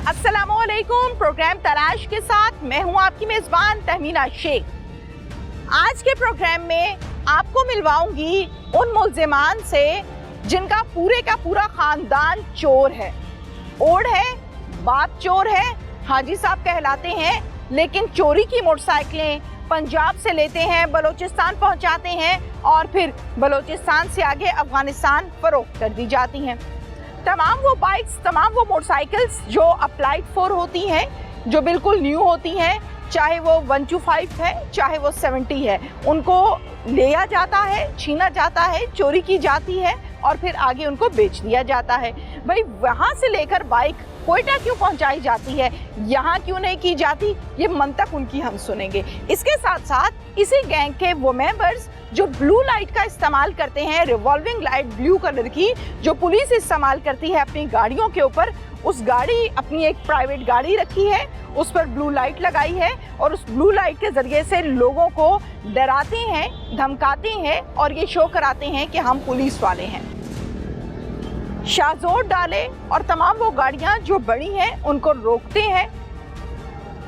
अस्सलामुअलैकुम। प्रोग्राम तलाश के साथ मैं हूं आपकी मेजबान तहमीना शेख। आज के प्रोग्राम में आपको मिलवाऊंगी उन मुल्जिमान से जिनका पूरे का पूरा खानदान चोर है। ओढ़ है, बाप चोर है, हाजी साहब कहलाते हैं, लेकिन चोरी की मोटरसाइकिलें पंजाब से लेते हैं, बलूचिस्तान पहुंचाते हैं और फिर बलूचिस्तान से आगे अफगानिस्तान फरोख्त कर दी जाती हैं। तमाम वो बाइक्स, तमाम वो मोटरसाइकिल्स जो अप्लाइड फॉर होती हैं, जो बिल्कुल न्यू होती हैं, चाहे वो 125 है, चाहे वो 70 है, उनको लिया जाता है, छीना जाता है, चोरी की जाती है और फिर आगे उनको बेच दिया जाता है। भाई वहाँ से लेकर बाइक कोयटा क्यों पहुंचाई जाती है, यहाँ क्यों नहीं की जाती, ये मंतक उनकी हम सुनेंगे। इसके साथ साथ इसी गैंग के वो मेंबर्स जो ब्लू लाइट का इस्तेमाल करते हैं, रिवॉल्विंग लाइट ब्लू कलर की जो पुलिस इस्तेमाल करती है अपनी गाड़ियों के ऊपर, उस गाड़ी अपनी एक प्राइवेट गाड़ी रखी है, उस पर ब्लू लाइट लगाई है और उस ब्लू लाइट के ज़रिए से लोगों को डराते हैं, धमकाते हैं और ये शो कराते हैं कि हम पुलिस वाले हैं। शाहजोर डाले और तमाम वो गाड़ियां जो बड़ी हैं उनको रोकते हैं,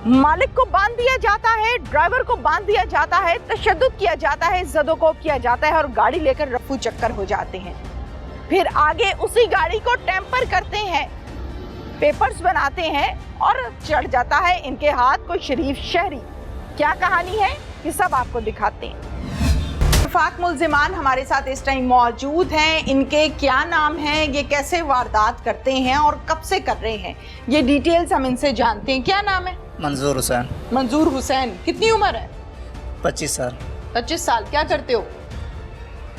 मालिक को बांध दिया जाता है, ड्राइवर को बांध दिया जाता है, तशद्दुद किया जाता है, ज़दोकोब किया जाता है और गाड़ी लेकर रफू चक्कर हो जाते हैं। फिर आगे उसी गाड़ी को टेम्पर करते हैं, पेपर्स बनाते हैं और चढ़ जाता है इनके हाथ कोई शरीफ शहरी। क्या कहानी है ये सब आपको दिखाते हैं। इत्तेफाक मुल्जिमान हमारे साथ इस टाइम मौजूद हैं। इनके क्या नाम हैं, ये कैसे वारदात करते हैं और कब से कर रहे हैं, ये डिटेल्स हम इनसे जानते हैं। क्या नाम है? मंजूर हुसैन। मंजूर हुसैन। कितनी उम्र है? 25 साल। 25 साल। क्या करते हो?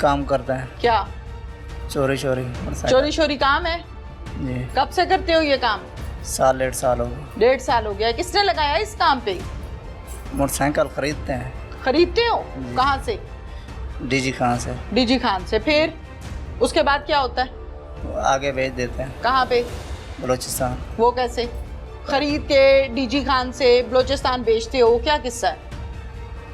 काम करते हैं। क्या? चोरी चोरी काम है जी। कब से करते हो ये काम? साल 1.5 साल हो गए। 1.5 साल हो गया। किसने लगाया इस काम पे? मोटरसाइकिल खरीदते हैं। खरीदते हो? कहाँ से? डीजी खान से। डीजी खान से। फिर उसके बाद क्या होता है? आगे भेज देते हैं। कहाँ पे? बलूचिस्तान। वो कैसे? खरीद के डीजी खान से बलूचिस्तान बेचते हो? क्या किस्सा है?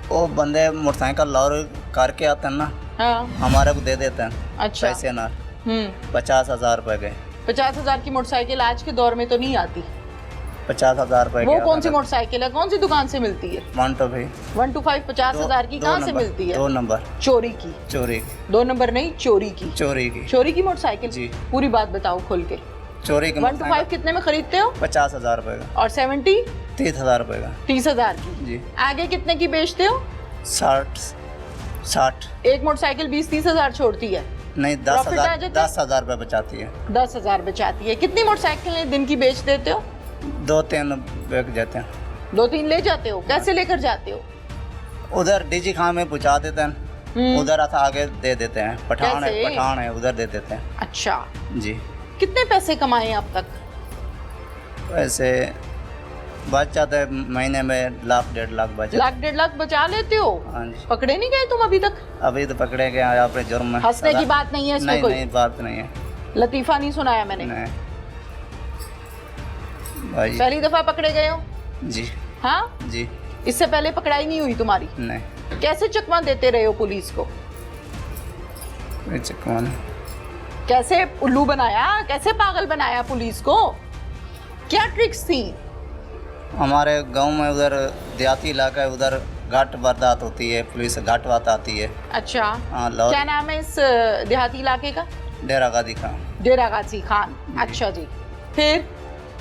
वो बंदे मोटरसाइकिल लॉरी करके आते हैं ना, हाँ। हमारे को दे देते हैं। अच्छा। पैसे ना 50,000 रुपए गए। 50,000 की मोटरसाइकिल आज के दौर में तो नहीं आती। 50,000 रुपए। वो कौन सी मोटरसाइकिल है, कौन सी दुकान से मिलती है? 125 50,000 की कहाँ से मिलती है? 2 नंबर। चोरी की। 2 नंबर नहीं, चोरी की। चोरी की मोटरसाइकिल जी। पूरी बात बताओ खोल के। चोरी की 125 कितने में खरीदते हो? 50,000 रुपए का। और 70? 30,000 रुपए का। 30,000 की जी। आगे कितने की बेचते हो? 60। एक मोटरसाइकिल 20-30,000 छोड़ती है? नहीं, 10,000 रुपए बचाती है। 10,000 बचाती है। कितनी मोटरसाइकिलें दिन की बेच देते हो? 2-3 बेच जाते हैं। 2-3 ले जाते हो? कैसे लेकर जाते हो? उधर डीजी खान में पहुंचा देते हैं, उधर आगे दे देते हैं। पठान है उधर दे देते हैं। अच्छा जी। कितने पैसे कमाए अब तक? वैसे बच जाते हैं महीने में 1-1.5 लाख बच। 1-1.5 लाख बचा लेते हो? हाँ जी। पकड़े नहीं गए तुम अभी तक? अभी तो पकड़े गए यहाँ पे जुर्म में। हंसने की बात नहीं है इसमें। नहीं, कोई नहीं बात नहीं है। लतीफा नहीं सुनाया मैंने। नहीं भाई। पहली दफा पकड़े गए हो? जी। हाँ जी। इससे पहले पकड़ाई नहीं हुई तुम्हारी? नहीं। कैसे चकमा देते रहे हो पुलिस को? कोई चकमा नहीं। कैसे उल्लू बनाया, कैसे पागल बनाया पुलिस को? क्या ट्रिक्स थी? हमारे गांव में उधर देहाती इलाका है, उधर घाट वारदात होती है, पुलिस घाट वात आती है। अच्छा। हाँ। क्या नाम है इस देहाती इलाके का? डेरा गाजी खान। डेरा गाजी खान। अच्छा जी। फिर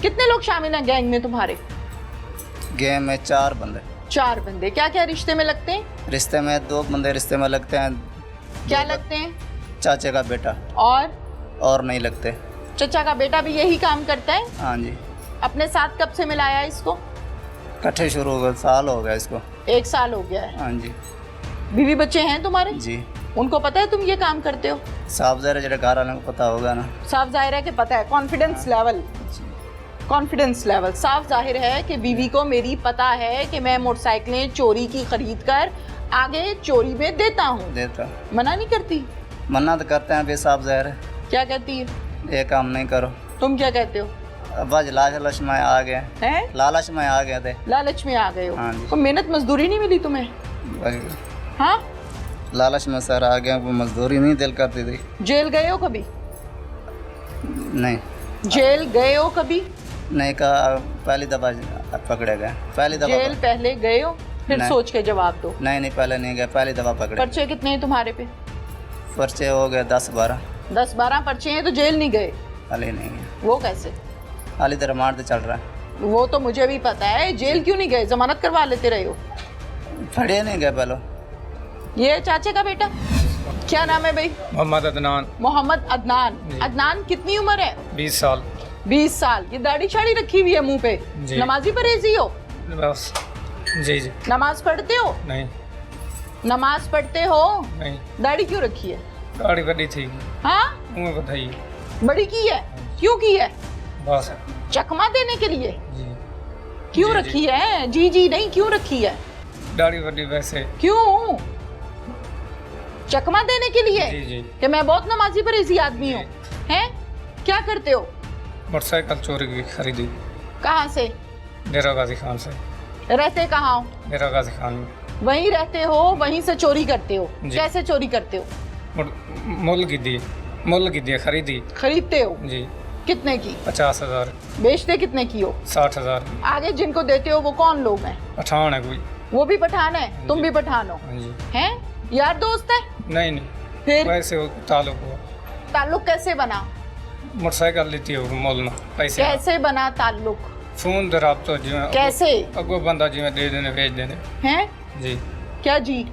कितने लोग शामिल हैं गैंग में तुम्हारे? गैंग में 4 बंदे। 4 बंदे। क्या क्या रिश्ते में लगते हैं? रिश्ते में 2 बंदे रिश्ते में लगते हैं। क्या लगते हैं? चाचे का बेटा। और नहीं लगते। चचा का बेटा भी यही काम करता है? हाँ जी। अपने साथ कब से मिलाया इसको? इकट्ठे शुरू हो गए, साल हो गया इसको। 1 साल हो गया है। हाँ जी। बीवी बच्चे हैं तुम्हारे? जी। उनको पता है तुम ये काम करते हो? साफ ज़ाहिर है, जरा घर वालों को पता होगा ना। साफ जाहिर है कि पता है। कॉन्फिडेंस लेवल साफ जाहिर है कि बीवी को मेरी पता है कि मैं मोटरसाइकिलें चोरी की खरीद कर आगे चोरी में देता हूँ। मना नहीं करती? मना तो करते हैं, साफ जाहिर है। क्या कहती है? ये काम नहीं करो। तुम क्या कहते हो? बस लालच में आ गए हैं? लालच में आ गए थे। लालच में आ गए हो? हाँ जी। तो मेहनत मजदूरी नहीं मिली तुम्हें? हाँ। लालच में सर आ गया, वो मजदूरी नहीं दिल करती थी। जेल गए हो कभी? नहीं। जेल गए हो कभी? नहीं कहा, पहली दफा पकड़े गए, पहली दफा। जेल पहले गए हो, फिर नहीं। सोच के जवाब दो। नहीं पहले नहीं गए, पहली दफा पकड़े। पर्चे कितने हैं तुम्हारे पे? पर्चे हो गए 10-12। 10-12 पर्चे हैं तो जेल नहीं गए? हाली नहीं गए, वो कैसे? हाली तो रिमांड चल रहा है। वो तो मुझे भी पता है, जेल क्यों नहीं गए? जमानत करवा लेते रहे हो। फड़े नहीं गए पहले। ये चाचे का बेटा, क्या नाम है भाई? मोहम्मद अदनान। मोहम्मद अदनान। अदनान कितनी उम्र है? 20 साल। 20 साल। ये दाढ़ी शाड़ी रखी हुई है मुंह पे, जी। नमाजी परहेजी हो? बस जी। नमाज पढ़ते हो? नहीं नमाज पढ़ते हो? नहीं। दाढ़ी क्यों रखी है? गाड़ी बड़ी थी, हाँ, मुँह बताइए। बड़ी की है, क्यों की है? बस चकमा देने के लिए? जी। क्यों जी, रखी है? जी नहीं, क्यों रखी है? दाढ़ी बड़ी वैसे। क्यों? चकमा देने के लिए? जी। कि मैं बहुत नमाजी परहेजी आदमी हूँ। हैं? क्या करते हो? मोटरसाइकिल चोरी की खरीदी, कहाँ से? डेरा गाजी खान से। रहते कहाँ हो? डेरा गाजी खान में। वहीं रहते हो, वहीं से चोरी करते हो? जी। कैसे चोरी करते हो? मुल की दी खरीदी। खरीदते हो? जी। कितने की? 50,000। बेचते कितने की हो? 60,000। आगे जिनको देते हो वो कौन लोग हैं? पठान है कोई। वो भी पठान है, तुम भी पठान हो? हाँ जी। हैं? यार दोस्त है? नहीं फिर वैसे हो ताल्लुक हुआ। ताल्लुक कैसे बना? मोटरसाइकिल लेती हो मोल में पैसे। कैसे बना ताल्लुक? फोन दे राब्तो जिवें कैसे? अगो बंदा जिवें दे देने भेज देने। हैं? जी। क्या जी?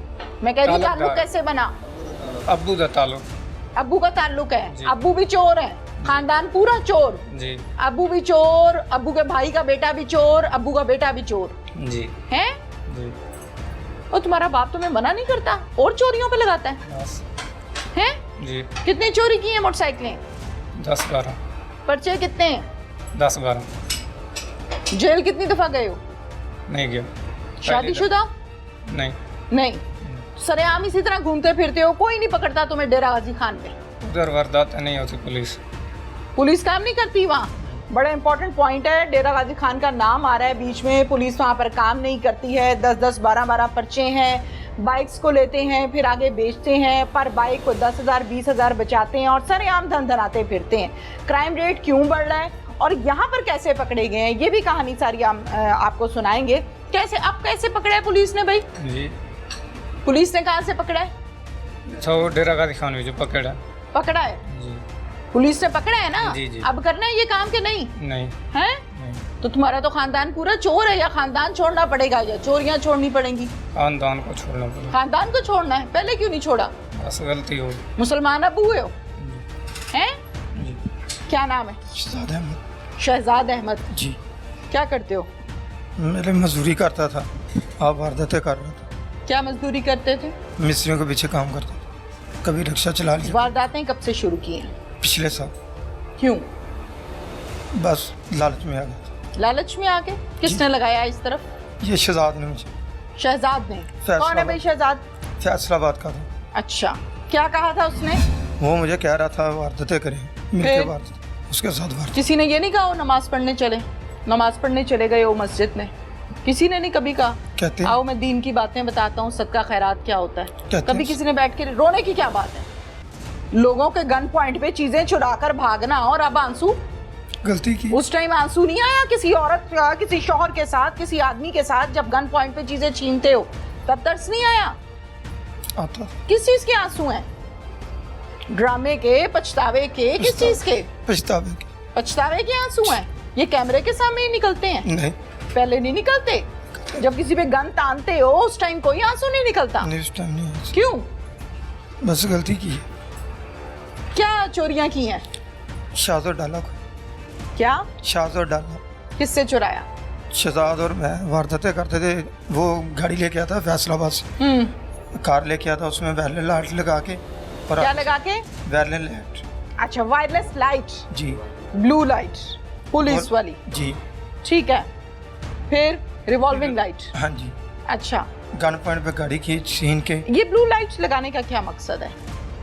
मैं कह रही हूँ ताल्लुक ताल्लुकदार। कैसे बना? अब्बू दा ताल्लुक। अब्बू का ताल्लुक है? जी। अब्बू भी चोर है, खानदान पूरा चोर? जी। अब्बू भी चोर, अब्बू के भाई का बेटा भी चोर, अब्बू का बेटा भी चोर जी। है? जी। और तुम्हारा बाप तुम्हें मना नहीं करता और चोरियों पे लगाता है? बस हैं? जी। कितनी चोरी की है मोटरसाइकिलें? 10-12। पर्चे कितने हैं? 10-12। जेल कितनी दफा गए हो? नहीं गया। शादीशुदा? नहीं। नहीं। सरेआम इसी तरह घूमते फिरते हो, कोई नहीं पकड़ता तुम्हें डेरा गाजी खान पे? उधर वारदात नहीं होती पुलिस। पुलिस काम नहीं करती वहाँ? बड़ा इंपॉर्टेंट पॉइंट है, डेरा गाजी खान का नाम आ रहा है बीच में, पुलिस वहाँ पर काम नहीं करती है। 10-10, 12-12 पर्चे हैं, बाइक्स को लेते हैं फिर आगे बेचते हैं, पर बाइक को 10,000 20,000 बचाते हैं और सरेआम धन धनाते फिरते हैं। क्राइम रेट क्यों बढ़ रहा है और यहाँ पर कैसे पकड़े गए हैं, ये भी कहानी सारी आपको सुनाएंगे। कैसे, अब कैसे पकड़ा है पुलिस ने भाई? जी। पुलिस ने कहाँ से पकड़ा है? तो डेरा गाजी खान में जो पकड़ा। पकड़ा है? जी। पुलिस ने पकड़ा है ना? जी। अब करना है ये काम के नहीं नहीं। है? नहीं। तो तुम्हारा तो खानदान पूरा चोर है, या खानदान छोड़ना पड़ेगा या चोरियां छोड़नी पड़ेंगी? खानदान को छोड़ना पड़ा। खानदान को छोड़ना है, पहले क्यों नहीं छोड़ा? बस गलती हो। मुसलमान अबू हुए हो? हैं? जी। क्या नाम है? शहजाद अहमद। शहजाद अहमद। जी। क्या करते हो? मेरे मजदूरी करता था, आप वारदातें कर रहा था। क्या मजदूरी करते थे? मिस्त्रियों के पीछे काम करता था, कभी रिक्शा चला लिया। वारदातें कब से शुरू की हैं? पिछले साल। क्यों? बस लालच में आ गया था। लालच में आके? किसने लगाया इस तरफ? ये शहजाद ने मुझे। शहजाद ने? कौन है भाई शहजाद? फैसलाबाद का था। अच्छा, क्या कहा था उसने? वो मुझे कह रहा था वारदातें करें, मिलके वारदातें, उसके साथ वारदात। किसी ने ये नहीं कहा वो नमाज पढ़ने चले? नमाज पढ़ने चले गए हो मस्जिद में, किसी ने नहीं कभी कहा कहते हैं आओ मैं दीन की बातें बताता हूँ, सदका खैरात क्या होता है? कहते कभी हैं। किसी ने बैठ के रोने की क्या बात है? लोगों के गन पॉइंट पे चीजें चुराकर भागना, और अब आंसू? गलती की। उस टाइम आंसू नहीं आया किसी औरत का, किसी शौहर के साथ, किसी आदमी के साथ जब गन पॉइंट पे चीजें छीनते हो, तब तरस नहीं आया? आता किस चीज के आंसू हैं? ड्रामे के, पछतावे के, किस चीज के? पछतावे की। पछतावे के आंसू हैं? ये कैमरे के सामने ही निकलते हैं? नहीं, पहले नहीं निकलते? जब किसी पे गन तानते हो उस टाइम कोई आंसू नहीं निकलता? नहीं उस टाइम नहीं आया। क्यों? बस गलती की है। क्या चोरियां की हैं? शाहजो डाला को। क्या? शाहजो डाला। किससे चुराया? शहजाद और मैं वारदातें करते थे, वो गाड़ी लेके आता फैसलाबाद से, कार लेके आता, उसमें वैलेट लाइट लगा के। और क्या लगा के? Wallet light. अच्छा, वायरलेस लाइट, जी। ब्लू लाइट, पुलिस वाली। जी। ठीक है, फिर रिवॉल्विंग लाइट। हाँ जी। अच्छा, गन पॉइंट पे गाड़ी खींच छीन के। ये ब्लू लाइट लगाने का क्या मकसद है?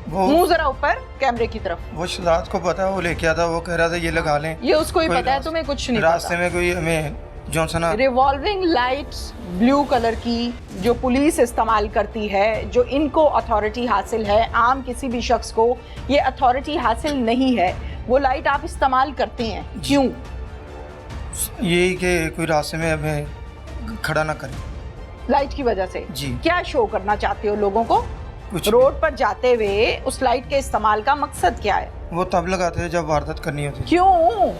वो मुंह जरा ऊपर कैमरे की तरफ। वो शहजाद को पता है, वो लेके आता, वो कह रहा था ये लगा लें। ये उसको ही कोई पता है, रास्ते- तुम्हें कुछ नहीं रास्ते पता। में कोई हमें Johnson revolving lights blue colour की जो पुलिस इस्तेमाल करती है, जो इनको अथॉरिटी हासिल है, आम किसी भी शख्स को ये अथॉरिटी हासिल नहीं है, वो लाइट आप इस्तेमाल करते हैं, क्यों? यही कि कोई रास्ते में हमें खड़ा ना करे। लाइट की वजह से जी। क्या शो करना चाहते हो लोगों को? कुछ रोड पर जाते हुए उस लाइट के इस्तेमाल का मकसद क्या है? वो तब लगाते हैं जब वारदात करनी होती है। क्यों?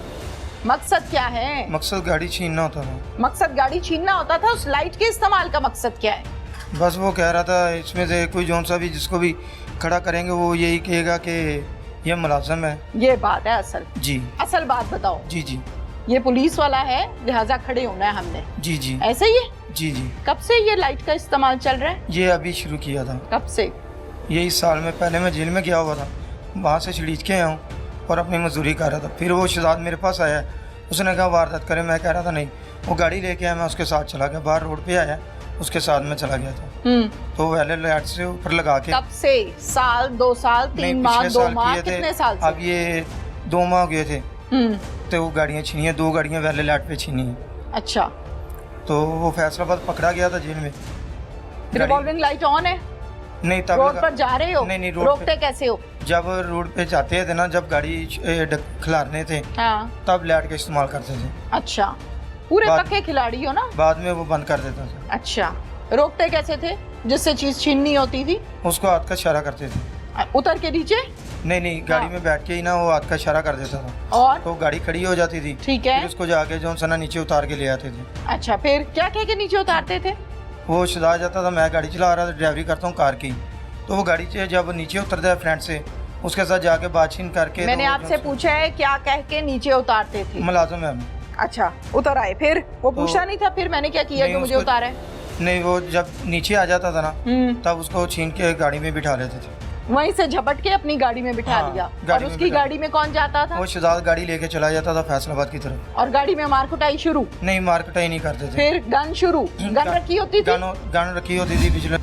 मकसद क्या है? मकसद गाड़ी छीनना होता था। मकसद गाड़ी छीनना होता था। उस लाइट के इस्तेमाल का मकसद क्या है? बस वो कह रहा था इसमें से कोई जौन सा भी जिसको भी खड़ा करेंगे वो यही कहेगा कि ये मुलाजम है। ये बात है असल। जी असल बात बताओ। जी जी ये पुलिस वाला है लिहाजा खड़े होना है हमने, जी जी ऐसे ही है? जी जी। कब से ये लाइट का इस्तेमाल चल रहा है? ये अभी शुरू किया था। कब से? ये इस साल में। पहले मैं जेल में गया हुआ था, वहाँ से छिड़ीच के आया हूँ और अपनी मजदूरी कर रहा था। फिर वो शहजाद मेरे पास आया, उसने कहा वारदात करे। मैं कह रहा था नहीं। वो गाड़ी लेके आया, मैं उसके साथ चला गया। बाहर रोड पे आया, उसके साथ में चला गया था। तो पहले लाइट से ऊपर लगा के। कब से? साल, 2 साल, 3 माह, 2 माह, कितने साल से? अब ये 2 माह हो गए थे। तो वो गाड़ियाँ छीनी है, 2 गाड़ियाँ पहले लाइट पे छीनी है। अच्छा। तो वो फैसलाबाद पकड़ा गया था जेल में। रिवॉल्विंग लाइट ऑन है? नहीं तब रोड पर जा रहे हो? नहीं रोड रोकते कैसे हो? जब रोड पे जाते थे ना, जब गाड़ी खिलारने थे हाँ। तब लाइट का इस्तेमाल करते थे। अच्छा, पूरे बाद- पक्के खिलाड़ी हो ना? बाद में वो बंद कर देता था। अच्छा, रोकते कैसे थे जिससे चीज छीननी होती थी? उसको हाथ का इशारा करते थे। उतर के नीचे? नहीं गाड़ी हाँ। में बैठ के ही ना वो हाथ का इशारा कर देता था। और तो गाड़ी खड़ी हो जाती थी। ठीक है। फिर उसको जाके जो सना नीचे उतार के ले आते थे। अच्छा, फिर क्या कह के नीचे उतारते थे? वो शहजाद जाता था, मैं गाड़ी चला रहा था, ड्राइवरी करता हूँ कार की। तो वो गाड़ी से जब नीचे उतरता है फ्रंट से, उसके साथ जाके बातचीत करके। मैंने तो आपसे पूछा है क्या कह के नीचे उतारते थे? मुलाजिम है हम। अच्छा, उतर आए। फिर वो तो- पूछा नहीं था फिर मैंने क्या किया नहीं, जो मुझे उसको- उतारा है? नहीं, वो जब नीचे आ जाता था ना तब उसको छीन के गाड़ी में बिठा लेते थे। वहीं से झपट के अपनी गाड़ी में बिठा हाँ, लिया। गाड़ी और में उसकी बिठा- गाड़ी में कौन जाता था? वो शहजाद गाड़ी लेके चला जाता था फैसलाबाद की तरफ। और गाड़ी में मार कुटाई शुरू? नहीं, मारकटा ही नहीं करते थे। फिर गन शुरू? गन रखी होती थी? गन रखी होती थी पिछले।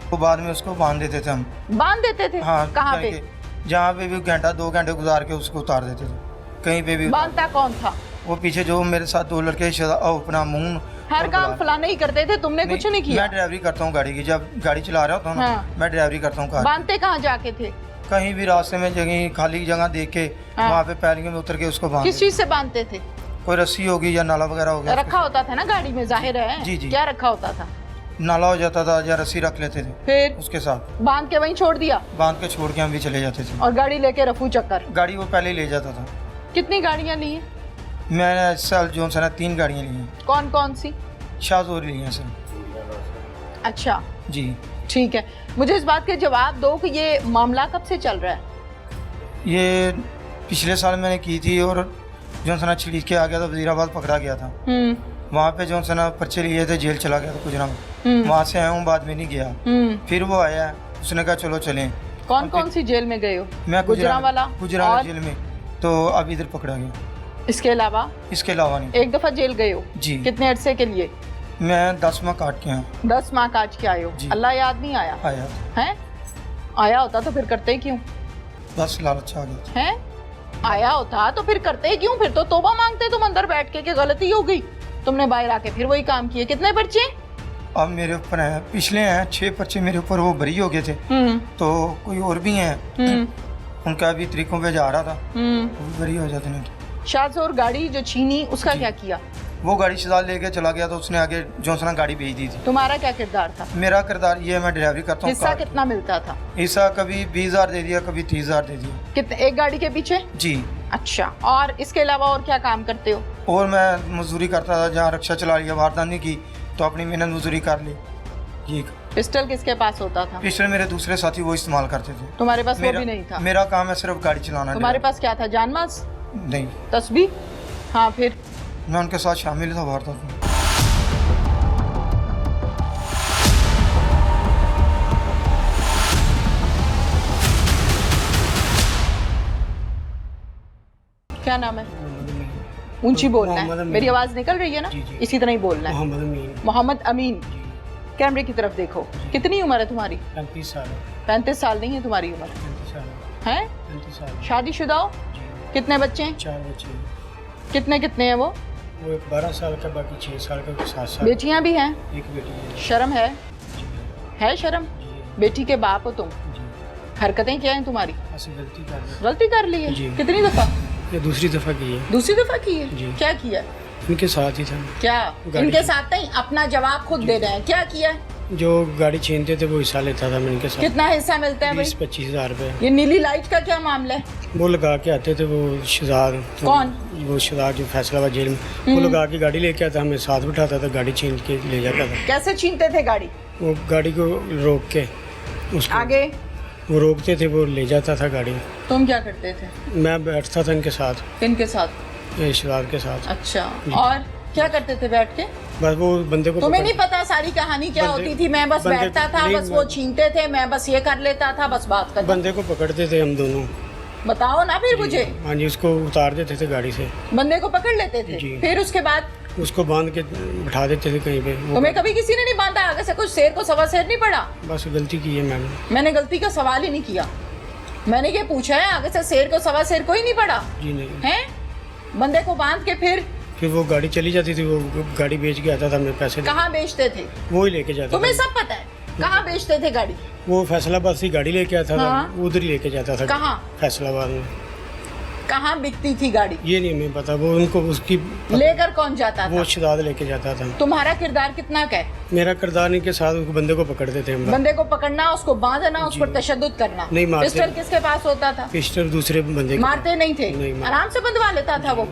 वो बाद में उसको बांध देते थे हम। बांध देते थे? हाँ, कहाँ पे? जहाँ पे भी घंटा 2 घंटे गुजार के उसको उतार देते थे। कहीं पे भी बांधता कौन था? वो पीछे जो मेरे साथ 2 लड़के अपना मुंह हर और काम बुला- फलाने ही करते थे, तुमने कुछ नहीं किया? मैं ड्राइवरी करता हूँ गाड़ी की। जब गाड़ी चला रहा होता हूँ ना, हाँ। मैं ड्राइवरी करता हूँ कार की। बांधते कहाँ जाके थे? कहीं भी रास्ते में जगह खाली जगह देख के हाँ। वहाँ पे पैलिंग में उतर के उसको बांध किस देते। चीज से बांधते थे? कोई रस्सी होगी या नाला वगैरह हो गया। रखा होता था ना गाड़ी में, जाहिर है। जी, जी। क्या रखा होता था? नाला हो जाता था या रस्सी रख लेते थे फिर उसके साथ। बांध के वहीं छोड़ दिया बांध के छोड़ के हम भी चले जाते थे। और गाड़ी लेके रफू चक्कर? गाड़ी वो पहले ही ले जाता था। कितनी गाड़ियां ली हैं? मैंने इस साल जो है 3 गाड़ियाँ ली हैं। कौन कौन सी? शाहजोरी ली हैं सर। अच्छा, जी। ठीक है। मुझे इस बात के जवाब दो कि ये मामला कब से चल रहा है? ये पिछले साल मैंने की थी और जो है छिड़ी के आ गया था, वजीराबाद पकड़ा गया था। वहाँ पे जो है ना पर्चे लिए थे, जेल चला गया था गुजरात। वहाँ से आया हूँ, बाद में नहीं गया। फिर वो आया, उसने कहा चलो चलें। कौन कौन सी जेल में गए हो? मैं गुजरांवाला गुजरात और जेल में। तो अब इधर पकड़ा गया। इसके अलावा? इसके अलावा नहीं। एक दफा जेल गए हो? जी। कितने अरसे के लिए? मैं 10 माह काट के आया। 10 माह काट के आए हो? जी। अल्लाह याद नहीं आया? आया हैं? आया होता तो फिर करते क्यों? बस लालच आ गया। हैं? आया होता तो फिर करते क्यों? फिर तो तौबा मांगते तुम अंदर बैठ के कि गलती हो गई, तुमने बाहर आके फिर वही काम किए। कितने पर्चे? अब मेरे ऊपर हैं, पिछले हैं 6 पर्चे मेरे ऊपर, वो बरी हो गए थे। तो कोई और भी हैं, उनका भी तरीकों पे जा रहा था, वो भी बरी हो जाते नहीं। शाहजोर गाड़ी जो छीनी उसका क्या किया? वो गाड़ी शहजाद लेके चला गया, तो उसने आगे जोसना गाड़ी भेज दी थी। तुम्हारा क्या किरदार था? मेरा किरदार ये है, मैं ड्राइवरी करता हूँ। हिस्सा कितना मिलता था? हिस्सा कभी 20,000 दे दिया, कभी 30,000 दे दिया। कितने, एक गाड़ी के पीछे? जी। अच्छा, और इसके अलावा और क्या काम करते हो? और मैं मजदूरी करता था, जहाँ रक्षा चला लिया, वारदात नहीं की तो अपनी मेहनत मजदूरी कर ली। ये पिस्टल किसके पास होता था? पिछले मेरे दूसरे साथी वो इस्तेमाल करते थे। तुम्हारे पास वो मेरा भी नहीं था? मेरा काम है सिर्फ गाड़ी चलाना। तुम्हारे पास क्या था? जानमाज? नहीं, तस्बीह? हाँ, फिर? मैं उनके साथ शामिल था वारदात में। क्या नाम है? ऊंची बोलना है, मेरी आवाज निकल रही है ना? इसी तरह ही बोलना है। मोहम्मद अमीन। कैमरे की तरफ देखो। कितनी उम्र है तुम्हारी? 35 साल 35 साल नहीं है तुम्हारी उम्र? 35 साल है? 35 साल शादीशुदा हो? कितने बच्चे हैं? 4 बच्चे। कितने कितने हैं वो? वो एक 12 साल का, बाकी 6 साल का, 7 साल। बेटियां भी हैं? एक बेटी है। शर्म है? जी है शर्म? जी बेटी के बाप हो तुम, जी। हरकतें क्या हैं तुम्हारी? ऐसी गलती कर दी। गलती कर ली है? जी। कितनी दफा? ये दूसरी दफा की है। दूसरी दफा की है? जी। क्या किया? इनके साथ ही था। क्या गाड़ी इनके की- साथ नहीं, अपना जवाब खुद दे रहे हैं। क्या किया है? जो गाड़ी छीनते थे वो हिस्सा लेता था मैं इनके साथ। कितना हिस्सा मिलता है भाई? 20-25 हज़ार रुपये। ये नीली लाइट का क्या मामला है? वो लगा के आते थे वो शहजाद। कौन? वो शहजाद जो फैसलाबाद जेल में वो लगा के गाड़ी लेके आता, हमें साथ बिठाता था, गाड़ी छीन के ले जाता था। कैसे छीनते थे गाड़ी? वो गाड़ी को रोक के उसको आगे वो रोकते थे, वो ले जाता था गाड़ी। तुम क्या करते थे? मैं बैठता था इनके साथ, किनके साथ? शहजाद के साथ। अच्छा, और क्या करते थे बैठ के? बस वो बंदे को तुम्हें पकड़- नहीं पता सारी कहानी क्या बंदे- होती थी? मैं बस बंदे- बैठता था, नहीं, बस वो छीनते थे, मैं बस ये कर लेता था, बस बात कर। बंदे को पकड़ते थे हम दोनों। बताओ ना फिर मुझे। हाँ जी, उसको उतार देते थे गाड़ी से, बंदे को पकड़ लेते थे, जी। फिर उसके बाद उसको बांध के बिठा देते थे कहीं पे। वो तुम्हें कभी किसी ने नहीं बांधा? आगे से कुछ शेर को सवा शेर नहीं पड़ा? बस गलती की है मैंने। मैंने गलती का सवाल ही नहीं किया। मैंने ये पूछा है आगे से शेर को सवा शेर कोई नहीं पड़ा जी नहीं। है? बंदे को बांध के फिर वो गाड़ी चली जाती थी, वो गाड़ी बेच के आता था, मैं पैसे कहाँ बेचते थे? वो ही लेके जाता तुम्हें था। सब पता है कहाँ बेचते थे गाड़ी? वो फैसलाबाद से गाड़ी लेके आता था, हाँ। उधर ही लेके जाता था। कहाँ? फैसलाबाद में। कहाँ बिकती थी गाड़ी? ये नहीं हमें पता, वो उनको उसकी लेकर कौन जाता वो था? शहजाद लेके जाता था। तुम्हारा किरदार कितना का है? मेरा किरदार नहीं के साथ उसको बंदे को पकड़ते थे हम लोग। बंदे को पकड़ना, उसको बांधना, उस जी। पर तशद्दुद करना। नहीं मारते। पिस्टल किसके पास होता था? पिस्टल दूसरे बंदे के मारते नहीं थे? नहीं, मार- आराम से बंधवा लेता था वो?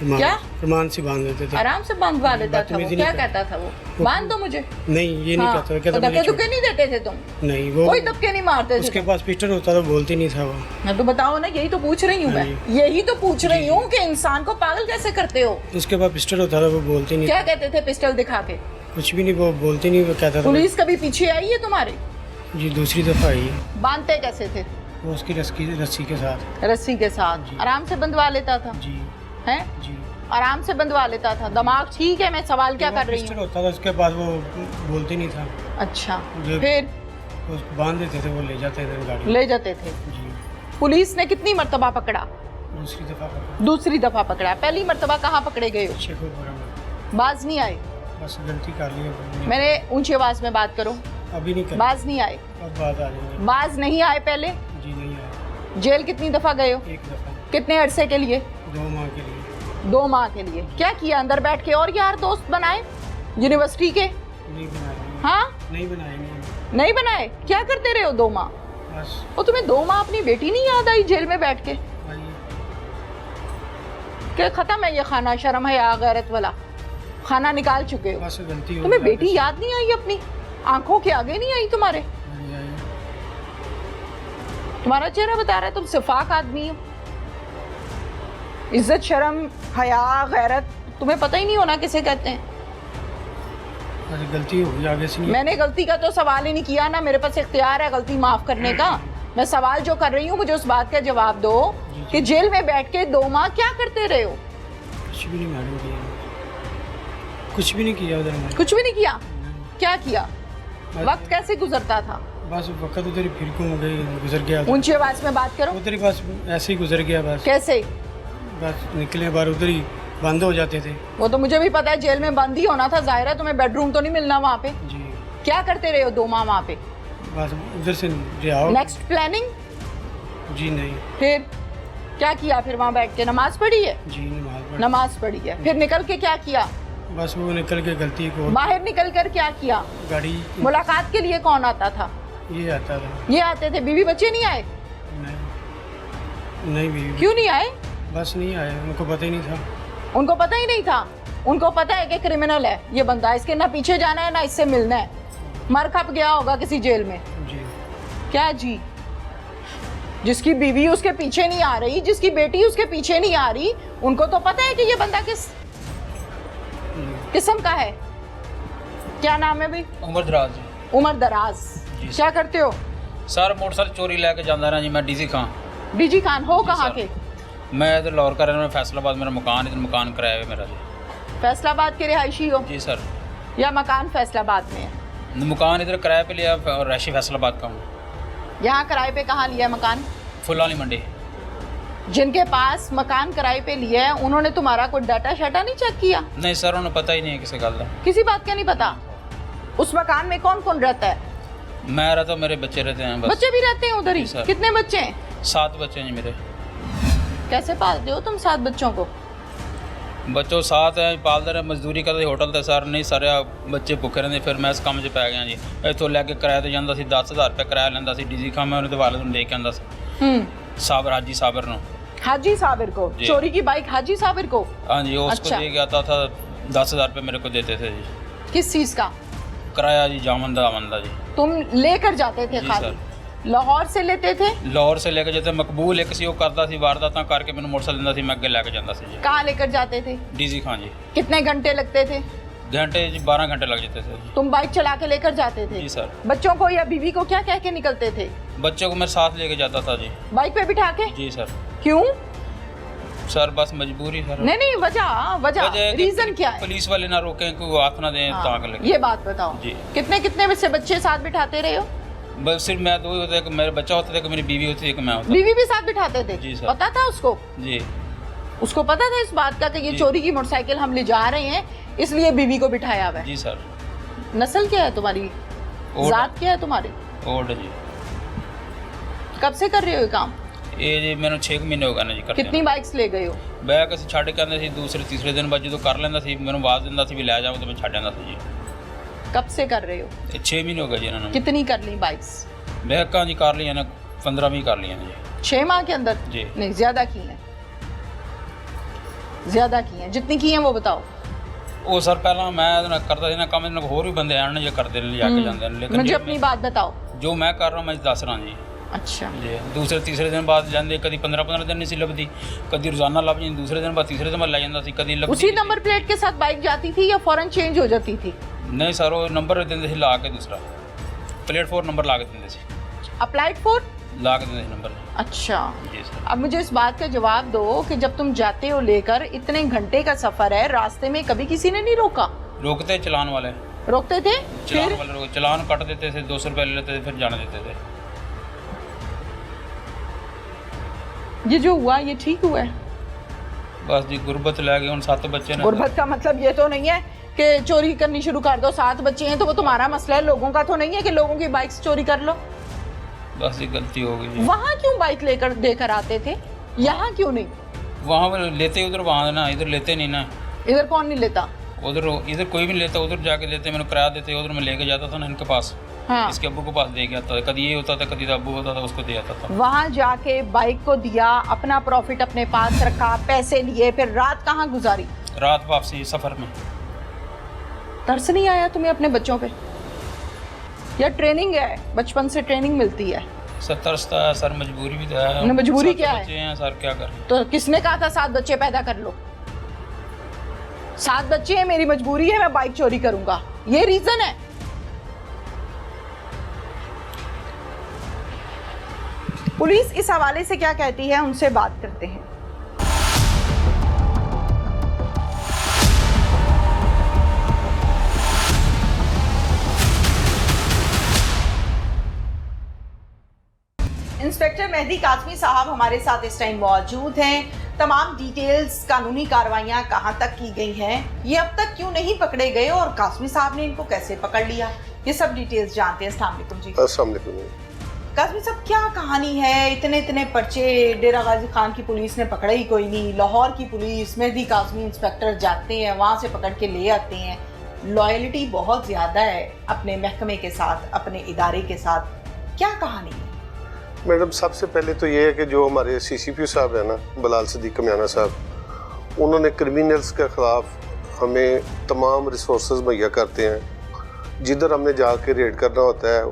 क्या? प्रमाण से बांध देते थे। आराम से बंधवा लेता था वो? बदतमीजी क्या नहीं कहता था वो? बांध दो मुझे। नहीं ये नहीं हाँ, कहता, तो कहता धक्के मुझे धुक्के नहीं देते थे तुम? छोड़। नहीं वो कोई धक्के नहीं मारते उसके थे? पास पिस्टल होता था, बोलती नहीं था वो। मैं तो बताओ ना, यही तो पूछ रही हूँ मैं, यही तो पूछ रही हूँ कि इंसान को पागल कैसे करते हो? उसके पास पिस्टल होता था, वो बोलती नहीं। क्या कहते थे पिस्टल दिखा के? कुछ भी नहीं, वो बोलती नहीं, वो कहता था। पुलिस कभी पीछे आई है तुम्हारे? जी दूसरी दफा आई है। बांधते कैसे थे? वो उसकी रस्सी के साथ। रस्सी के साथ आराम से बंधवा लेता था? जी हैं? जी। आराम से बंधवा लेता था? दिमाग ठीक है? मैं सवाल क्या कर रही पिस्टल हूँ? होता था उसके पास, वो बोलती नहीं था। अच्छा, ये- फिर तो उसको बांध देते थे, वो ले जाते थे गाड़ी। ले जाते थे? जी पुलिस ने कितनी मर्तबा पकड़ा? दूसरी दफा पकड़ा। दूसरी दफा पकड़ा। पहली मर्तबा कहाँ पकड़े गए हो? शेखुपुरा में। बाज नहीं आए? बस गलती कर ली है। मैंने ऊंची आवाज में बात करो। अभी नहीं कर, बाज नहीं आए? अब बात आ जाएंगे। बाज नहीं आए पहले? जी नहीं आया। जेल कितनी दफा गए हो? एक दफा। कितने अरसे के लिए? 2 माह के लिए। 2 माह के लिए। क्या किया अंदर बैठ के? और यार दोस्त बनाए यूनिवर्सिटी के? नहीं बनाए। हाँ, नहीं बनाए नहीं। नहीं बनाए। क्या करते रहे हो 2 माह? बस और तुम्हें 2 माह अपनी बेटी नहीं याद आई जेल में बैठ के? वही। कि खत्म है ये खाना, शर्म है या गैरत वाला खाना निकाल चुके हो? बस गलती हो तुम्हें गई। बेटी याद नहीं आई अपनी? आंखों के आगे नहीं आई तुम्हारे? नहीं आई। तुम्हारा चेहरा बता रहा है तुम सिफाक आदमी हो। इज्जत, शर्म, हया, गैरत तुम्हें पता ही नहीं होना किसे कहते हैं। बस गलती हो गई, आगे से नहीं। मैंने गलती का तो सवाल ही नहीं किया ना, मेरे पास इख्तियार है गलती माफ करने का। मैं सवाल जो कर रही हूँ मुझे उस बात का जवाब दो जी। कि जेल में बैठ के 2 माह क्या करते रहे हो? कुछ भी नहीं मैडम किया, कुछ भी नहीं किया उधर मैंने। कुछ भी नहीं किया? क्या किया? बस- वक्त कैसे गुजरता था? बस वक्त उधर ही फिर घूम गई, गुजर गया। ऊंची आवाज में बात करो। उधर ही बस ऐसे ही गुजर गया। बस कैसे? बस निकले बाहर, उधर ही बंद हो जाते थे। वो तो मुझे भी पता है, जेल में बंद ही होना था। जाहिर है तुम्हें बेडरूम तो नहीं मिलना वहाँ पे। जी क्या करते रहे हो 2 माह वहाँ पे? बस उधर से रिहा हो। Next planning? जी नहीं। फिर क्या किया? फिर वहाँ बैठ के नमाज पढ़ी है? जी नमाज पढ़। नमाज पढ़ी है। फिर निकल के क्या किया? बस वो निकल के गलती को बाहर निकल कर क्या किया? गाड़ी मुलाकात के लिए कौन आता था? ये आता था। ये आते थे। बीवी बच्चे नहीं आए? नहीं भी क्यों नहीं आए? बस नहीं आया, उनको पता ही नहीं था। उनको पता ही नहीं था? उनको पता है कि क्रिमिनल है ये बंदा, इसके ना पीछे जाना है ना इससे मिलना है। मर खप गया होगा किसी जेल में। जी क्या जी? जिसकी बीवी उसके पीछे नहीं आ रही, जिसकी बेटी उसके पीछे नहीं आ रही, उनको तो पता है कि ये बंदा किस किस्म का है। क्या नाम है भाई? उमर दराज जी। उमर दराज। क्या करते हो? सर मोटरसाइकिल चोरी लेके जाता रहा जी मैं डीसी खां। डीजी खान हो कहाँ सर। के? मैं इधर लाहौर का रहने वाला, फैसलाबाद मेरा मकान, इधर मकान किराए पे मेरा जी। फैसलाबाद के रिहायशी हो जी सर। या मकान फैसलाबाद में है? मकान इधर किराए पे लिया और रैशी फैसलाबाद का हूँ। यहाँ किराए पे कहाँ लिया है मकान? फुलानी मंडी। जिनके पास मकान किराए पे लिया है उन्होंने तुम्हारा कोई डाटा शाटा नहीं चेक किया? नहीं सर उन्हें पता ही नहीं है किसी गल का। किसी बात का नहीं पता? उस मकान में कौन कौन रहता है? मैं रहता हूँ, मेरे बच्चे रहते हैं बस। बच्चे भी रहते हैं उधर ही? जी सर। कितने बच्चे हैं? 7 बच्चे हैं जी मेरे। कैसे पालते हो तुम 7 बच्चों को? ਬੱਚੋ ਸਾਥ ਹੈ ਪਾਲਦੇ ਰਹੇ ਮਜ਼ਦੂਰੀ ਕਰਦੇ ਹੋਟਲ ਤੇ ਸਰ ਨਹੀਂ ਸਾਰੇ ਬੱਚੇ ਭੁੱਖੇ ਰਹਿੰਦੇ ਫਿਰ ਮੈਂ ਇਸ ਕੰਮ 'ਚ ਪੈ ਗਿਆ ਜੀ ਇੱਥੋਂ ਲੈ ਕੇ ਕਿਰਾਏ ਤੇ ਜਾਂਦਾ ਸੀ 10,000 ਰੁਪਏ ਕਿਰਾਇਆ ਲੈਂਦਾ ਸੀ ਡੀਜੀ ਖਾਂ ਮੈਂ ਉਹਦੇ ਵਾਲੇ ਨੂੰ ਲੈ ਕੇ ਆਉਂਦਾ ਸੀ ਸਾਬਰ ਹਾਜੀ ਸਾਬਰ ਨੂੰ हाजी साबिर को चोरी की बाइक हाजी साबिर को हाँ जी वो उसको अच्छा। दे गया था 10,000 रुपये मेरे को देते थे जी किस चीज का किराया जी जामंदा आमंदा जी तुम लेकर जाते थे जी खाली लाहौर से लेते थे लाहौर से लेके जाते मकबूल एक सी वो करता सी वारदातां करके मैंने मोटरसाइकिल दिंदा सी मैं अगे लेके जाता सी जी कहाँ लेकर जाते थे डीजी खां जी कितने घंटे लगते थे घंटे जी 12 घंटे लग जाते थे जी तुम बाइक चला के लेकर जाते थे जी सर बच्चों को या बीवी को क्या कह के निकलते थे बच्चों को मेरे साथ लेके जाता था जी बाइक पे बिठा के जी सर क्यों सर बस मजबूरी सर नहीं वजह वजह है कि रीजन क्या है पुलिस वाले ना रोकें कोई हाथ ना दें हाँ, ताक लगे ये बात बताओ जी। कितने से बच्चे साथ बिठाते रहे हो बस सिर्फ मैं दो ही होता है कि मेरा बच्चा होता था कि मेरी बीवी होती थी कि मैं होता बीवी भी साथ बिठाते थे जी सर। पता था उसको जी उसको पता था इस बात का कि ये जी। चोरी की मोटरसाइकिल हम ले जा रहे हैं इसलिए बीवी को बिठाया हुआ है जी सर नस्ल क्या है तुम्हारी ओड। जात क्या है तुम्हारी ओड जी कब से कर रहे हो ये काम ਇਹ ਜੀ ਮੈਨੂੰ 6 ਮਹੀਨੇ ਹੋ ਗਏ ਨੇ ਜੀ ਕਰਦੇ कितनी बाइक्स ले गए हो ਬੈਗ ਅਸੀਂ ਛੱਡ ਕੇ ਆਉਂਦੇ ਸੀ ਦੂਸਰੇ ਤੀਸਰੇ ਦਿਨ ਬਾਅਦ ਜਦੋਂ ਕਰ ਲੈਂਦਾ ਸੀ ਮੈਨੂੰ ਆਵਾਜ਼ ਦਿੰਦਾ ਸੀ ਵੀ ਲੈ ਜਾਓ ਤੇ ਮੈਂ ਛੱਡ ਜਾਂਦਾ ਸੀ ਜੀ कब से कर रहे हो ਇਹ 6 ਮਹੀਨੇ ਹੋ ਗਏ ਜੀ ਇਹਨਾਂ ਨੂੰ कितनी कर ली बाइक्स ਬੈਗਾਂ ਜੀ ਕਰ ਲਈਆਂ ਨੇ 15-20 ਕਰ ਲਈਆਂ ਨੇ ਜੀ 6 माह के अंदर जी। नहीं ज्यादा की हैं ज्यादा की हैं जितनी की हैं वो बताओ ਉਹ ਸਰ ਪਹਿਲਾਂ ਮੈਂ ਇਹਦੇ ਨਾਲ ਕਰਦਾ ਸੀ ਨਾ ਕੰਮ ਇਹਨਾਂ ਹੋਰ ਵੀ ਬੰਦੇ ਆਣ ਨੇ ਜੇ ਕਰਦੇ ਨੇ ਲਿਜਾ ਕੇ ਜਾਂਦੇ ਨੇ ਲੇਕਿਨ मुझे ਜੇ अपनी बात बताओ ਜੋ ਮੈਂ ਕਰ ਰਹਾ ਮੈਂ ਦੱਸ ਰਹਾ ਜੀ अच्छा ਜੀ ਦੂਸਰੇ ਤੀਸਰੇ ਦਿਨ ਬਾਅਦ ਜਾਂਦੇ ਕਦੀ 15-15 ਦਿਨ ਨਹੀਂ ਸੀ ਲੱਭਦੀ ਕਦੀ ਰੋਜ਼ਾਨਾ ਲੱਭ ਜਾਂਦੀ ਦੂਸਰੇ ਦਿਨ ਬਾਅਦ ਤੀਸਰੇ ਦਿਨ ਬਾਅਦ ਲੈ ਜਾਂਦਾ ਸੀ ਕਦੀ ਲੱਭਦੀ उसी नंबर प्लेट के साथ बाइक जाती थी या फौरन चेंज हो जाती थी ਨਹੀਂ ਸਰ ਉਹ ਨੰਬਰ ਦਿੰਦੇ ਸੀ ਲਾ ਕੇ ਦੂਸਰਾ ਪਲੇਟਫਾਰਮ ਨੰबर ਲਾ ਕੇ ਦਿੰਦੇ ਸੀ अप्लाइड फॉर ला के दिंदे ਸੀ ਨੰबर अच्छा जी सर अब मुझे इस बात का जवाब दो कि जब तुम जाते हो लेकर इतने घंटे का सफर है रास्ते में कभी किसी ने नहीं रोका रोकते चलान वाले रोकते थे चलान फिर वाले चलान काट देते थे 200 रुपये ले लेते थे फिर जाने देते थे ये जो हुआ ये ठीक हुआ है बस जी गुर्बत ले गए उन 7 बच्चे ने गुर्बत का मतलब ये तो नहीं है कि चोरी करनी शुरू कर दो 7 बच्चे हैं तो वो तुम्हारा मसला है लोगों का तो नहीं है कि लोगों की बाइक चोरी कर लो बस ये गलती हो गई जी वहाँ क्यों बाइक लेकर देकर आते थे यहाँ क्यों नहीं वहाँ पर लेते उधर वहाँ ना इधर लेते नहीं ना इधर कौन नहीं लेता उधर इधर कोई भी नहीं लेता उधर जाके लेते मैंने किराया देते उधर मैं लेके जाता था ना इनके पास हाँ इसके अब्बू के पास दे के आता था कभी ये होता था कभी अब्बू होता था उसको दे आता था वहाँ जाके बाइक को दिया अपना प्रॉफिट अपने पास रखा पैसे लिए फिर रात कहाँ गुजारी रात वापसी सफ़र में तरस नहीं आया तुम्हें अपने बच्चों पे या ट्रेनिंग है बचपन से ट्रेनिंग मिलती है सर तरसता है सर मजबूरी भी तो है नहीं, मजबूरी 7 क्या है? बच्चे हैं सर क्या करें तो किसने कहा था 7 बच्चे पैदा कर लो 7 बच्चे हैं मेरी मजबूरी है मैं बाइक चोरी करूंगा ये रीजन है पुलिस इस हवाले से क्या कहती है उनसे बात करते हैं इंस्पेक्टर मेहदी कासमी साहब हमारे साथ इस टाइम मौजूद हैं तमाम डिटेल्स कानूनी कार्रवाइयां कहां तक की गई हैं ये अब तक क्यों नहीं पकड़े गए और कासमी साहब ने इनको कैसे पकड़ लिया ये सब डिटेल्स जानते हैं। अस्सलाम वालेकुम जी। अस्सलाम वालेकुम। कासमी साहब क्या कहानी है इतने पर्चे डेरा गाजी खान की पुलिस ने पकड़ा ही कोई नहीं लाहौर की पुलिस मेहदी कासमी इंस्पेक्टर जाते हैं वहाँ से पकड़ के ले आते हैं लॉयल्टी बहुत ज़्यादा है अपने महकमे के साथ अपने इदारे के साथ क्या कहानी है? मैडम सबसे पहले तो ये है कि जो हमारे CCP साहब है ना बलाल सदीक कमियाना साहब उन्होंने क्रिमिनल्स के ख़िलाफ़ हमें तमाम रिसोर्सेज मुहैया करते हैं जिधर हमने जाके रेड करना होता है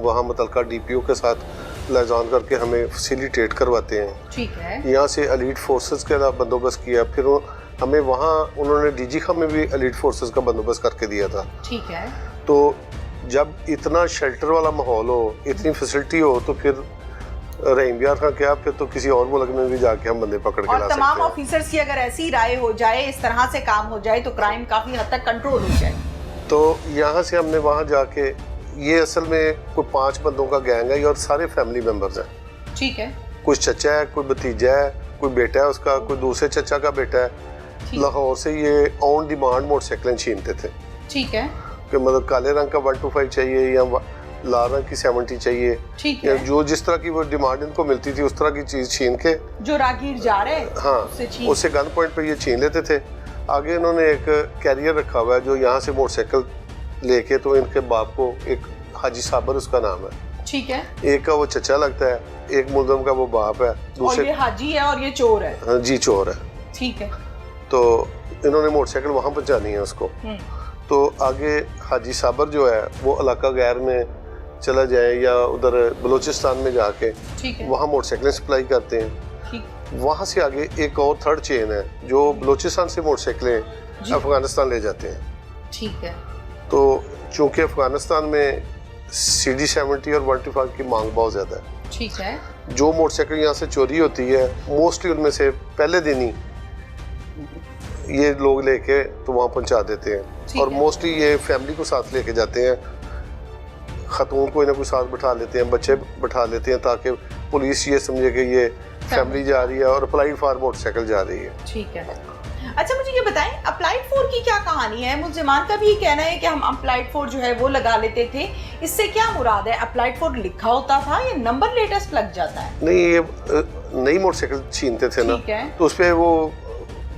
वहाँ मुतलका DPO के साथ लाइजान करके हमें फैसिलिटेट करवाते हैं। ठीक है। यहाँ से एलीट फोर्सेस का बंदोबस्त किया फिर हमें वहाँ उन्होंने DG खां में भी एलीट फोर्सेस का बंदोबस्त करके दिया था। ठीक है। तो जब इतना शेल्टर वाला माहौल हो इतनी फैसिलिटी हो तो फिर रहीम यार का क्या फिर तो किसी और मुल्क में भी जाके हम बंदे पकड़ के ला सकते हैं। तमाम ऑफिसर्स की अगर ऐसी राय हो जाए इस तरह से काम हो जाए तो क्राइम काफी हद तक कंट्रोल हो जाए। तो यहाँ से हमने वहाँ जाके ये असल में कोई 5 बंदों का गैंग है और सारे फैमिली मेंबर्स हैं। ठीक है। कुछ चचा है कोई भतीजा है कोई बेटा है उसका कोई दूसरे चचा का बेटा है। लाहौर से ये ऑन डिमांड मोटरसाइकिलें छीनते थे। ठीक है। कि मतलब काले रंग का 125 चाहिए या लाल रंग की 70 चाहिए। ठीक है। जो जिस तरह की वो डिमांड इनको मिलती थी उस तरह की चीज छीन के जो राहगीर जा रहे हैं हाँ उससे गन पॉइंट पे ये छीन लेते थे आगे इन्होंने एक कैरियर रखा हुआ है जो यहाँ से मोटरसाइकिल लेके, तो इनके बाप को, एक हाजी साबर उसका नाम है, ठीक है, एक का वो चचा लगता है, एक मुल्ज़म का वो बाप है, और ये हाजी है और ये चोर है। हाँ जी, चोर है। ठीक है। तो इन्होंने मोटरसाइकिल वहाँ पहुँचानी है उसको। तो आगे हाजी साबर जो है वो इलाका गैर में चला जाए या उधर बलूचिस्तान में जाके वहाँ मोटरसाइकिलें सप्लाई करते हैं। वहाँ से आगे एक और थर्ड चेन है जो बलूचिस्तान से मोटरसाइकिलें अफगानिस्तान ले जाते हैं। ठीक है। तो चूंकि अफगानिस्तान में CD70 और 125 की मांग बहुत ज़्यादा है। ठीक है। जो मोटरसाइकिल यहाँ से चोरी होती है मोस्टली उनमें से पहले दिन ही ये लोग लेके तो वहाँ पहुँचा देते हैं, और मोस्टली ये फैमिली को साथ लेके जाते हैं, खतून कोई ना कोई साथ बैठा लेते हैं, बच्चे बैठा लेते हैं ताकि पुलिस ये समझे कि ये फैमिली जा रही है और अप्लाइड फॉर मोटरसाइकिल जा रही है। ठीक है। अच्छा मुझे ये बताएं, अप्लाइड फॉर की क्या कहानी है? मुल्ज़िमान का भी ये कहना है कि हम अप्लाइड फॉर जो है वो लगा लेते थे, इससे क्या मुराद है? अप्लाइड फॉर लिखा होता था या नंबर लेटेस्ट लग जाता है? नहीं, ये नई मोटरसाइकिल छीनते थे ना, तो उसपे वो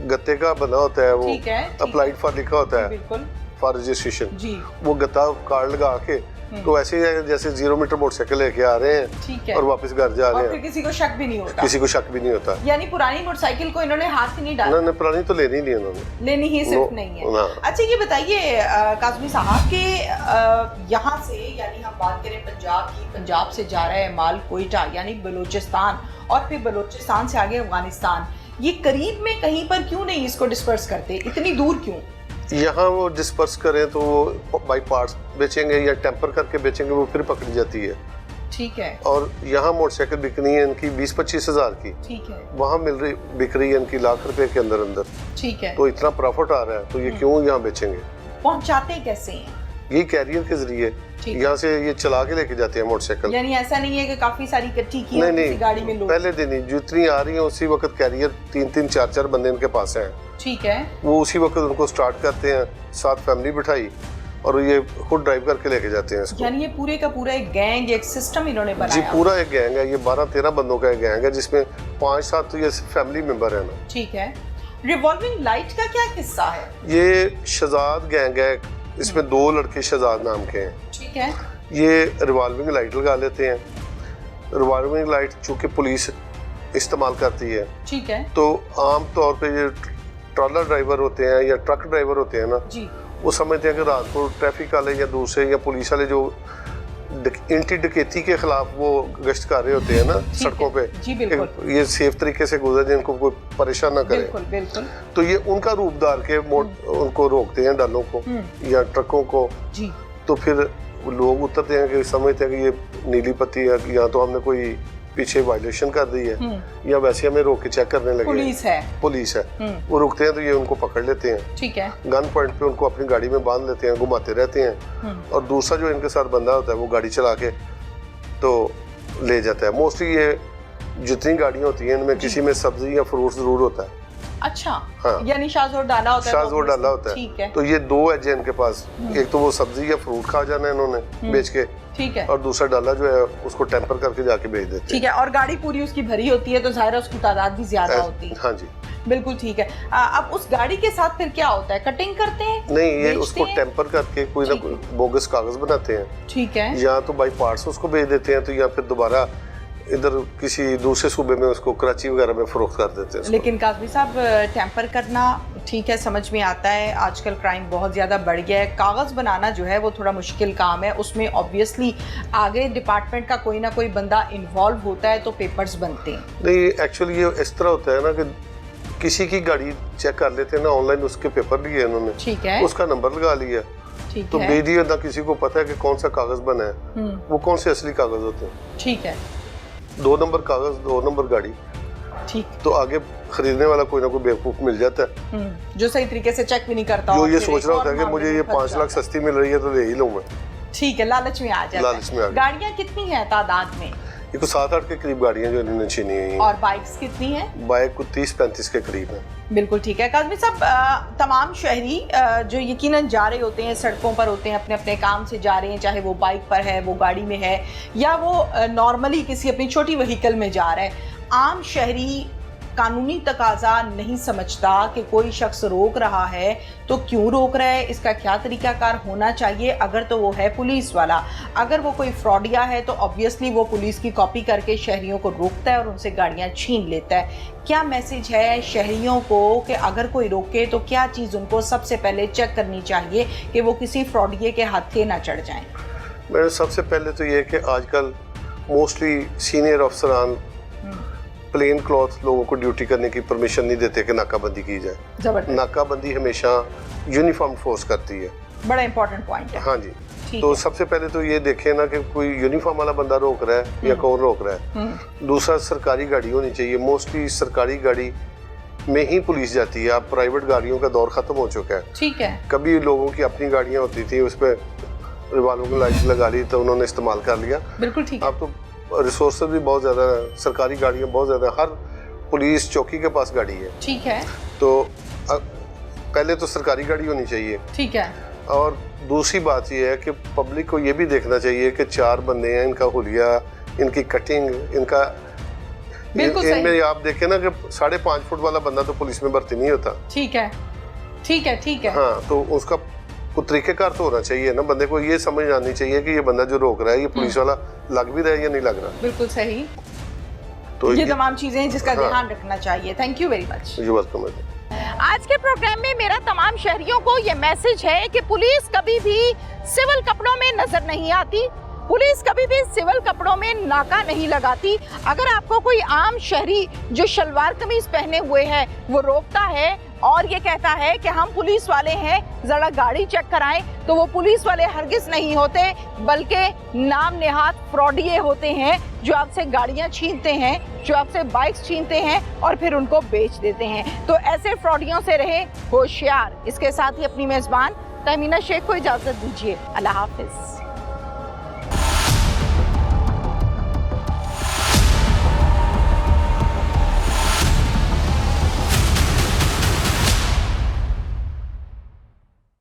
गत्ते का बना होता है, वो अप्लाइड फॉर लिखा होता है, बिल्कुल फॉर रजिस्ट्रेशन जी। वो गत्ता कार्ड लगा के तो ऐसे ही जैसे 0 मीटर मोटरसाइकिल लेके आ रहे हैं और वापस घर जा रहे हैं, फिर किसी को शक भी नहीं होता। किसी को शक भी नहीं होता। यानी पुरानी मोटरसाइकिल को इन्होंने हाथ ही नहीं डाला। नहीं, पुरानी तो लेनी नहीं उन्होंने, लेनी ही सिर्फ नहीं है। अच्छा ये बताइए काज़मी साहब के यहाँ से, यानी हम बात करें पंजाब की, पंजाब से जा रहा है माल कोयटा यानी बलूचिस्तान, और फिर बलूचिस्तान से आगे अफगानिस्तान, ये करीब में कहीं पर क्यों नहीं इसको डिस्पर्स करते? इतनी दूर क्यों? यहाँ वो डिस्पर्स करें तो वो बाई पार्ट्स बेचेंगे या टेम्पर करके बेचेंगे, वो फिर पकड़ी जाती है। ठीक है। और यहाँ मोटरसाइकिल बिकनी है इनकी 20-25 हज़ार की। ठीक है। वहाँ बिक रही है इनकी लाख रुपए के अंदर। ठीक है। तो इतना प्रॉफिट आ रहा है तो ये क्यों यहाँ बेचेंगे? पहुँचाते कैसे हैं? ये कैरियर के जरिए यहाँ से ये चला के लेके जाते हैं मोटरसाइकिल। यानी ऐसा नहीं है कि काफी सारी इकट्ठी की है किसी गाड़ी में लोग? पहले दिन ही जितनी आ रही है उसी वक्त कैरियर 3-3, 4-4 बंदे इनके पास हैं। ठीक है। वो उसी वक्त उनको स्टार्ट करते हैं, साथ फैमिली बिठाई और ये खुद ड्राइव करके लेके जाते हैं इसको। यानी ये पूरे का पूरा एक गैंग, एक सिस्टम इन्होंने बनाया जी, पूरा एक गैंग है। ये 12-13 बंदों का एक गैंग है जिसमें 5-7 तो ये फैमिली मेंबर है ना। ठीक है। रिवॉल्विंग लाइट का क्या किस्सा है? ये शहजाद गैंग है, इसमें 2 लड़के शहजाद नाम के हैं। ठीक है। ये रिवॉल्विंग लाइट लगा लेते हैं। रिवॉल्विंग लाइट चूँकि पुलिस इस्तेमाल करती है, ठीक है, तो आम तौर पे ये ट्रॉलर ड्राइवर होते हैं या ट्रक ड्राइवर होते हैं ना जी, वो समझते हैं कि रात को ट्रैफिक वाले या दूसरे या पुलिस वाले जो एंटी डकैती के खिलाफ वो गश्त कर रहे होते हैं ना सड़कों पे, ये सेफ तरीके से गुजर जाए, इनको कोई परेशान ना करे। बिल्कुल, बिल्कुल। तो ये उनका रूप डाल के उनको रोकते हैं, डालों को या ट्रकों को जी। तो फिर लोग उतरते हैं कि समझते हैं कि ये नीली पत्ती है, या तो हमने कोई पीछे वायलेशन कर दी है या वैसे हमें रोक के चेक करने लगे, पुलिस है वो रुकते हैं तो ये उनको पकड़ लेते हैं। ठीक है। गन पॉइंट पे उनको अपनी गाड़ी में बांध लेते हैं, घुमाते रहते हैं, और दूसरा जो इनके साथ बंदा होता है वो गाड़ी चला के तो ले जाता है। मोस्टली ये जितनी गाड़ियाँ होती हैं इनमें किसी में सब्जी या फ्रूट जरूर होता है। अच्छा, हाँ, यानी शाज़ोर डाला होता है। शाज़ोर डाला होता है। ठीक है। तो ये 2 एज इनके पास, एक तो वो सब्जी या फ्रूट खा जाना है इन्होंने बेच के, ठीक है, और दूसरा डाला जो है उसको टेम्पर करके जाके बेच देते हैं। ठीक है। और गाड़ी पूरी उसकी भरी होती है तो जाहिर है उसकी तादाद भी ज्यादा होती है। हाँ जी, बिल्कुल ठीक है। अब उस गाड़ी के साथ फिर क्या होता है? कटिंग करते हैं? नहीं, ये उसको टेम्पर करके कोई ना कोई बोगस कागज बनाते हैं। ठीक है। या तो बाई पार्ट्स उसको बेच देते हैं, तो या फिर दोबारा इधर किसी दूसरे सूबे में उसको कराची वगैरह में फरोख्त कर देते हैं। लेकिन काज़मी साहब, टेम्पर करना ठीक है, समझ में आता है, आजकल क्राइम बहुत ज़्यादा बढ़ गया है, कागज़ बनाना जो है वो थोड़ा मुश्किल काम है, उसमें ऑब्वियसली आगे डिपार्टमेंट का कोई ना कोई बंदा इन्वॉल्व होता है तो पेपर्स बनते हैं। नहीं, एक्चुअली ये इस तरह होता है ना कि किसी की गाड़ी चेक कर लेते हैं ना, ऑनलाइन उसके पेपर लिए इन्होंने, ठीक है, उसका नंबर लगा लिया, तो बेदिया ना किसी को पता है कि कौन सा कागज़ बना है, वो कौन से असली कागज़ होते हैं। ठीक है। 2 नंबर कागज, 2 नंबर गाड़ी, ठीक, तो आगे खरीदने वाला कोई ना कोई बेवकूफ मिल जाता है जो सही तरीके से चेक भी नहीं करता, जो ये सोच रहा होता है कि मुझे ये 5 लाख सस्ती मिल रही है तो ले ही लूं मैं। ठीक है, लालच में आ जाता है। लालच में आ गया। गाड़ियां कितनी हैं तादाद में? ये को 7-8 के करीब गाड़ियां जो इन्होंने छीनी हुई हैं। और बाइक्स कितनी हैं? बाइक को 30-35 के करीब है। बिल्कुल ठीक है। काज़मी साहब, तमाम शहरी जो यकीनन जा रहे होते हैं, सड़कों पर होते हैं, अपने अपने काम से जा रहे हैं, चाहे वो बाइक पर है, वो गाड़ी में है, या वो नॉर्मली किसी अपनी छोटी व्हीकल में जा रहा है, आम शहरी कानूनी तकाजा नहीं समझता कि कोई शख्स रोक रहा है तो क्यों रोक रहा है, इसका क्या तरीकाकार होना चाहिए। अगर तो वो है पुलिस वाला, अगर वो कोई फ्रॉडिया है तो ऑब्वियसली वो पुलिस की कॉपी करके शहरियों को रोकता है और उनसे गाड़ियां छीन लेता है। क्या मैसेज है शहरियों को कि अगर कोई रोके तो क्या चीज़ उनको सबसे पहले चेक करनी चाहिए कि वो किसी फ्रॉडिये के हाथे ना चढ़ जाएं? मैडम सबसे पहले तो ये है कि आजकल मोस्टली सीनियर अफसरान प्लेन क्लॉथ लोगों को ड्यूटी करने की परमिशन नहीं देते कि नाकाबंदी की जाए। जबरदस्त, नाकाबंदी हमेशा यूनिफॉर्म फोर्स करती है। बड़ा इंपॉर्टेंट पॉइंट है। हाँ जी, ठीक तो है। सबसे पहले तो ये देखें ना कि कोई यूनिफॉर्म वाला बंदा रोक रहा है या कौन रोक रहा है। दूसरा, सरकारी गाड़ी होनी चाहिए। मोस्टली सरकारी गाड़ी में ही पुलिस जाती है। अब प्राइवेट गाड़ियों का दौर ख़त्म हो चुका है। ठीक है। कभी लोगों की अपनी गाड़ियाँ होती थी, उस पर रिवालों की लाइट लगा ली तो उन्होंने इस्तेमाल कर लिया। बिल्कुल ठीक है। अब तो रिसोर्सेज भी बहुत ज़्यादा, सरकारी गाड़ियाँ बहुत ज़्यादा, हर पुलिस चौकी के पास गाड़ी है। ठीक है। तो पहले तो सरकारी गाड़ी होनी चाहिए। ठीक है। और दूसरी बात यह है कि पब्लिक को ये भी देखना चाहिए कि 4 बंदे हैं, इनका हुलिया, इनकी कटिंग, इनका इनमें आप देखें ना कि 5.5 फुट वाला बंदा तो पुलिस में भर्ती नहीं होता। ठीक है, ठीक है, ठीक है। हाँ, तो उसका कुछ तरीकेकार तो होना चाहिए ना। बंदे को ये समझ आनी चाहिए कि ये बंदा जो रोक रहा है ये पुलिस वाला लग भी रहा है या नहीं लग रहा। बिल्कुल सही। तो ये तमाम चीजें हैं जिसका हाँ। ध्यान रखना चाहिए। Thank you very much. You welcome. आज के प्रोग्राम में मेरा तमाम शहरियों को ये मैसेज है कि पुलिस कभी भी सिविल कपड़ों में नजर नहीं आती, पुलिस कभी भी सिविल कपड़ों में नाका नहीं लगाती। अगर आपको कोई आम शहरी जो शलवार कमीज पहने हुए है वो रोकता है और ये कहता है कि हम पुलिस वाले हैं, जरा गाड़ी चेक कराएं, तो वो पुलिस वाले हरगिज नहीं होते, बल्कि नाम नेहात फ्रॉडिये होते हैं जो आपसे गाड़ियां छीनते हैं, जो आपसे बाइक्स छीनते हैं और फिर उनको बेच देते हैं। तो ऐसे फ्रॉडियों से रहे होशियार। इसके साथ ही अपनी मेजबान तहमीना शेख को इजाजत दीजिए। अल्लाह हाफिज।